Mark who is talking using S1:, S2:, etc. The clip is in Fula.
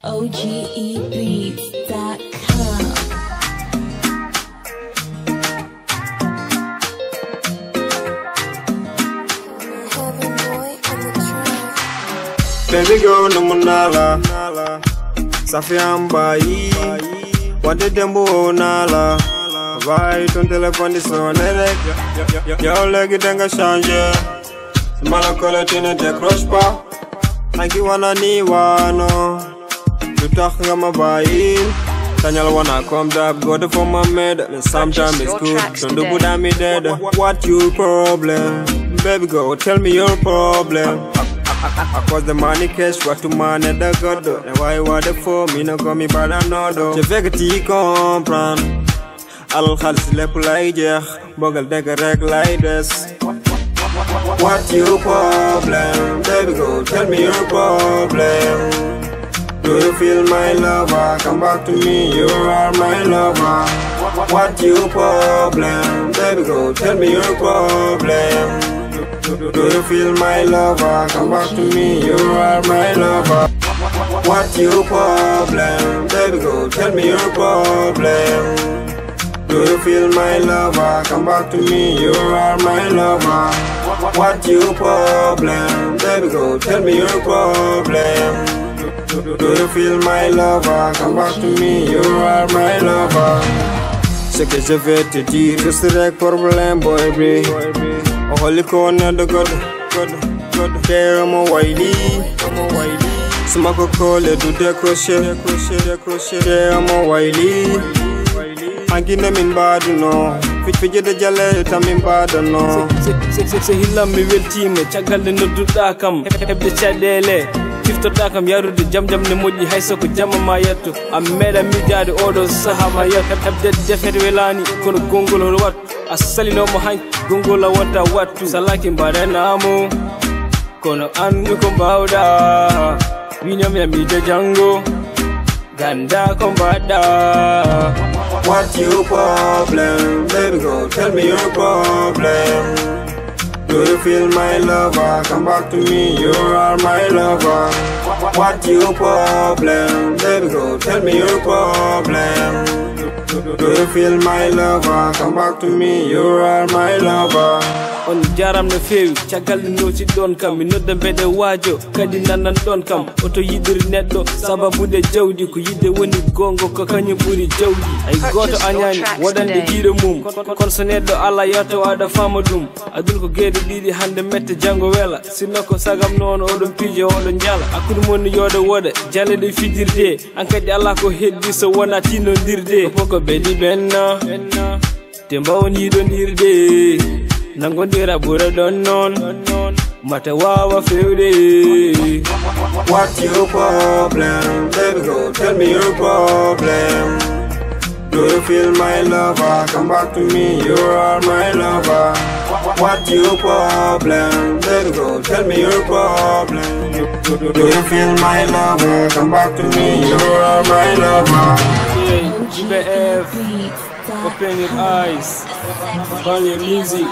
S1: OGEbeats.com.
S2: Baby girl, no munala. Safiamba yi. Wante tembo nala. Right on telephone sonne. Yo legi denga change. Smala kola tine te crush pa. Anki wana ni wano. Tutak nga mabayi. Tanyal wanna come up, go to for my med. Sometimes it's good, don't do good at me dead. What your problem? Baby girl, tell me your problem. I cause the money cash, what to man at the god. And why you want the for me, no call me by another. Je veux que tu comprends. Al khalis le pulai jer, bogal dega reg like this. What your problem? Baby girl, tell me your problem. Do you feel my lover? Come back to me, you are my lover. What your problem? Baby girl, tell me your problem. Do you feel my lover? Come back to me, you are my lover. What your problem? Baby girl, tell me your problem. Do you feel my lover? Come back to me, you are my lover. What your problem? Baby girl, tell me your problem. Do you feel my lover? Come back to me, you are my lover. Ce que je vais te dire, je serai problème, boy. Oh, holy corner, the god. There, I'm a whitey. Smoke a cola, do the crochet. There, I'm a whitey. I give them in bad, no. Fidget the jallet, I'm in bad, no.
S3: Say he love me real team, chagal the no do dakam, have the chadele. Fifth dakam yaru the jam ne moji high so could jam my yato. I made a media the orders sahama yat, have the definite velani, kono gongol or what? A selling no mohank, gongola what to salakin badanamo. Kono an yukumbauda, Winyam Yamida Jango, Ganda Kombada.
S2: What your problem? Baby girl, tell me your problem. Do you feel my lover? Come back to me, you are my lover. What your problem? Baby girl, tell me your problem. Do you feel my lover? Come back to me, you are my lover.
S3: On jaram no fewi chagal no ci don kam mi nodda bede wajo kadi nanan don kam oto yidir neddo sababu de jawdi ko yidde woni gongo ko kanyu buri jawdi ay goto anyani wodande jiido mum kon so neddo alla yoto wada fama dum adul ko gede didi hande mette jango wela sinno ko sagam non odon pije odon jala akudu mon yodo woda jale de fidirde an kadi alla ko heddi so wona tinondirde ko bedi benna temba woni don dirde Nangondira bura don non mata wawa feude.
S2: What your problem? Baby girl, tell me your problem. Do you feel my lover? Come back to me, you are my lover. What your problem? Baby girl, tell me your problem. Do you feel my lover? Come back to me, you are my lover.
S3: GBF, open your eyes, find your music.